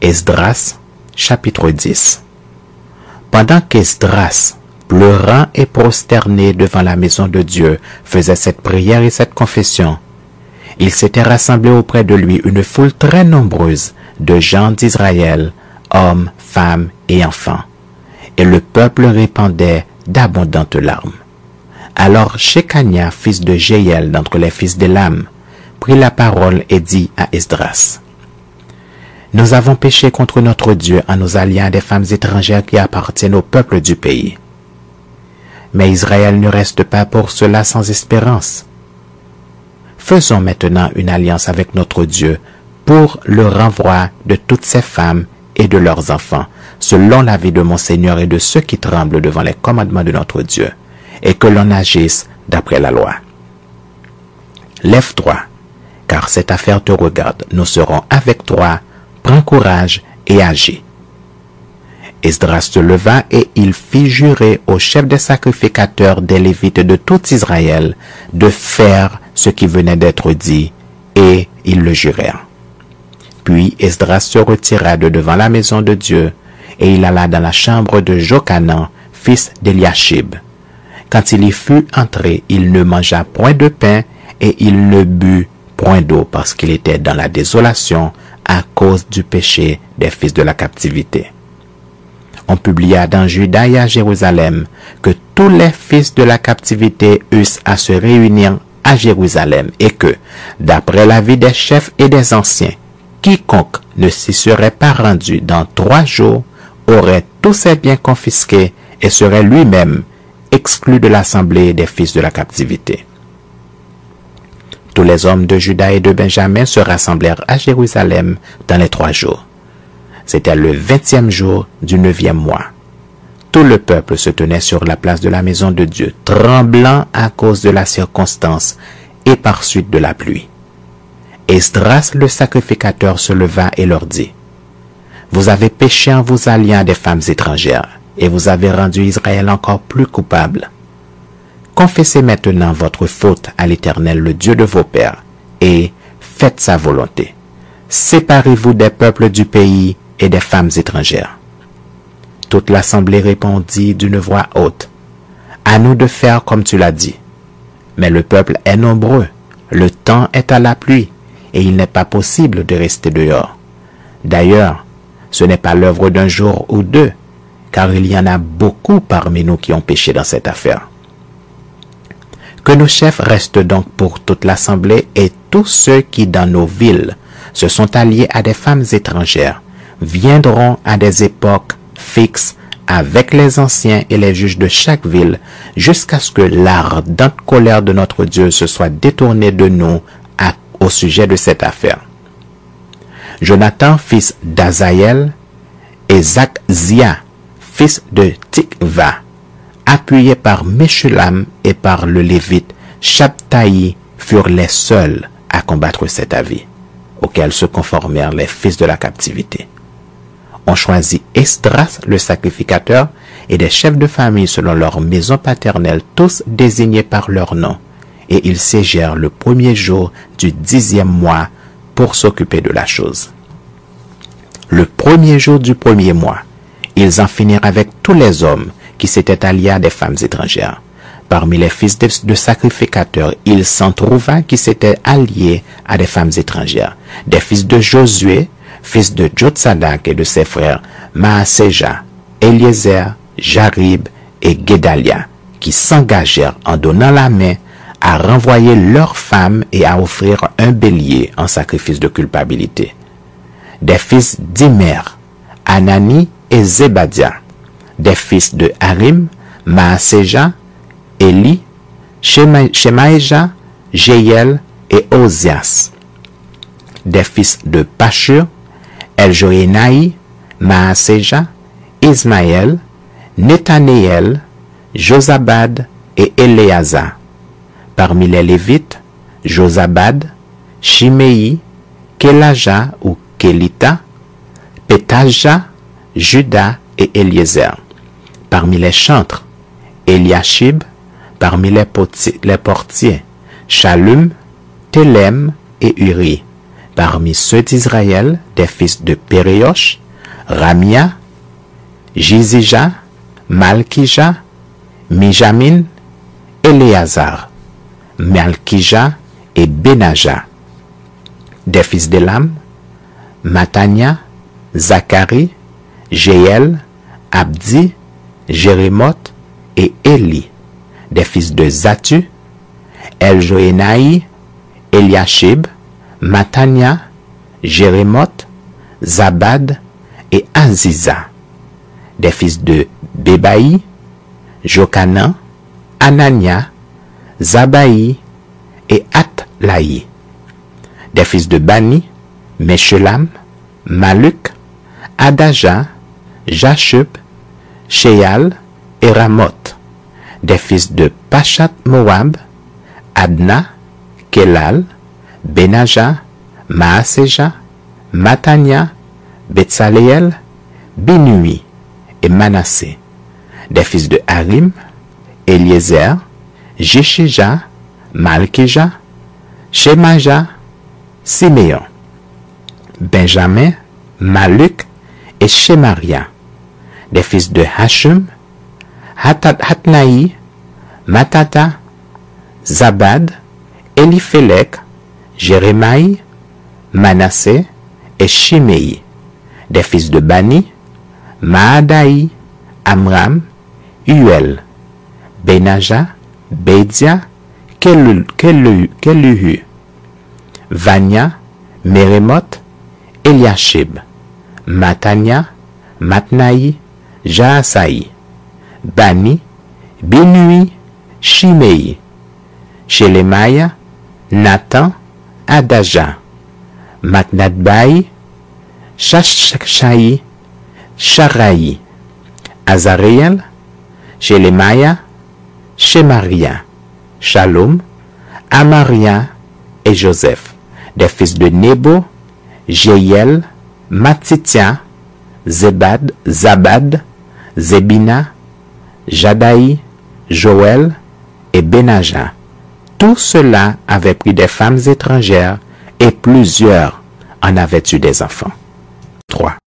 Esdras, chapitre 10. Pendant qu'Esdras, pleurant et prosterné devant la maison de Dieu, faisait cette prière et cette confession, il s'était rassemblé auprès de lui une foule très nombreuse de gens d'Israël, hommes, femmes et enfants, et le peuple répandait d'abondantes larmes. Alors Shekania, fils de Jéhiel d'entre les fils d'Élam, prit la parole et dit à Esdras: Nous avons péché contre notre Dieu en nous alliant à des femmes étrangères qui appartiennent au peuple du pays. Mais Israël ne reste pas pour cela sans espérance. Faisons maintenant une alliance avec notre Dieu pour le renvoi de toutes ces femmes et de leurs enfants, selon l'avis de mon Seigneur et de ceux qui tremblent devant les commandements de notre Dieu, et que l'on agisse d'après la loi. Lève-toi, car cette affaire te regarde. Nous serons avec toi. Prends courage et agis. Esdras se leva et il fit jurer au chef des sacrificateurs des Lévites de tout Israël de faire ce qui venait d'être dit, et ils le jurèrent. Puis Esdras se retira de devant la maison de Dieu, et il alla dans la chambre de Jochanan, fils d'Eliashib. Quand il y fut entré, il ne mangea point de pain, et il ne but point d'eau, parce qu'il était dans la désolation à cause du péché des fils de la captivité. On publia dans Juda et à Jérusalem que tous les fils de la captivité eussent à se réunir à Jérusalem, et que, d'après l'avis des chefs et des anciens, quiconque ne s'y serait pas rendu dans 3 jours aurait tous ses biens confisqués et serait lui-même exclu de l'assemblée des fils de la captivité. Tous les hommes de Juda et de Benjamin se rassemblèrent à Jérusalem dans les 3 jours. C'était le 20e jour du 9e mois. Tout le peuple se tenait sur la place de la maison de Dieu, tremblant à cause de la circonstance et par suite de la pluie. Esdras le sacrificateur se leva et leur dit: Vous avez péché en vous alliant à des femmes étrangères, et vous avez rendu Israël encore plus coupable. Confessez maintenant votre faute à l'Éternel, le Dieu de vos pères, et faites sa volonté. Séparez-vous des peuples du pays et des femmes étrangères. Toute l'assemblée répondit d'une voix haute: À nous de faire comme tu l'as dit. Mais le peuple est nombreux, le temps est à la pluie, et il n'est pas possible de rester dehors. D'ailleurs, ce n'est pas l'œuvre d'un jour ou 2, car il y en a beaucoup parmi nous qui ont péché dans cette affaire. Que nos chefs restent donc pour toute l'assemblée, et tous ceux qui dans nos villes se sont alliés à des femmes étrangères viendront à des époques fixes avec les anciens et les juges de chaque ville, jusqu'à ce que l'ardente colère de notre Dieu se soit détournée de nous au sujet de cette affaire. Jonathan, fils d'Azaël, et Zachzia, fils de Tikva, appuyés par Meshulam et par le Lévite Shabtaï, furent les seuls à combattre cet avis, auquel se conformèrent les fils de la captivité. On choisit Esdras le sacrificateur et des chefs de famille selon leur maison paternelle, tous désignés par leur nom, et ils siégèrent le 1er jour du 10e mois pour s'occuper de la chose. Le 1er jour du 1er mois, ils en finirent avec tous les hommes qui s'étaient alliés à des femmes étrangères. Parmi les fils de sacrificateurs, il s'en trouva qui s'étaient alliés à des femmes étrangères. Des fils de Josué, fils de Jotsadak et de ses frères Maaseja, Eliezer, Jarib et Guédalia, qui s'engagèrent en donnant la main à renvoyer leurs femmes et à offrir un bélier en sacrifice de culpabilité. Des fils d'Imer, Anani et Zebadia. Des fils de Harim, Maaseja, Eli, Shemaéja, Jéiel et Ozias. Des fils de Pashur, Eljoénaï, Maaseja, Ismaël, Nethanéel, Josabad et Éléazar. Parmi les Lévites, Josabad, Shimei, Kélaja ou Kélita, Pétaja, Juda et Eliezer. Parmi les chantres, Eliashib. Parmi les portiers, Shalum, Telem et Uri. Parmi ceux d'Israël, des fils de Péréosh, Ramia, Jizija, Malkija, Mijamin, Éléazar, Malkija et Benaja. Des fils d'Élam, Matania, Zacharie, Jéel, Abdi, Jérémoth et Éli. Des fils de Zatu, Eljoénaï, Eliashib, Matania, Jérémoth, Zabad et Aziza. Des fils de Bébaï, Jokanan, Anania, Zabaï et Atlaï. Des fils de Bani, Meshulam, Maluk, Adaja, Jashub, Sheal et Ramoth. Des fils de Pachat Moab, Adna, Kelal, Benaja, Maaseja, Matania, Betsaleel, Binui et Manassé. Des fils de Harim, Eliezer, Jeshija, Malkija, Shemaja, Siméon. Benjamin, Maluk et Shemaria. Des fils de Hashum, Hatnaï, Matata, Zabad, Eliphelec, Jérémaï, Manassé et Shimei. Des fils de Bani, Maadaï, Amram, Uel, Benaja, Bédia, Keluhu, Vania, Mérémoth, Eliashib, Matania, Matnaï, Jaasaï, Bani, Binui, Shimei, Shelemaya, Nathan, Adaja, Matnadbaï, Shashai, Sharaï, Azariel, Shelemaya, Shemaria, Shalom, Amaria et Joseph. Des fils de Nebo, Jéiel, Matitia, Zabad, Zebina, Jadaï, Joël et Benaja. Tout cela avait pris des femmes étrangères et plusieurs en avaient eu des enfants. 3.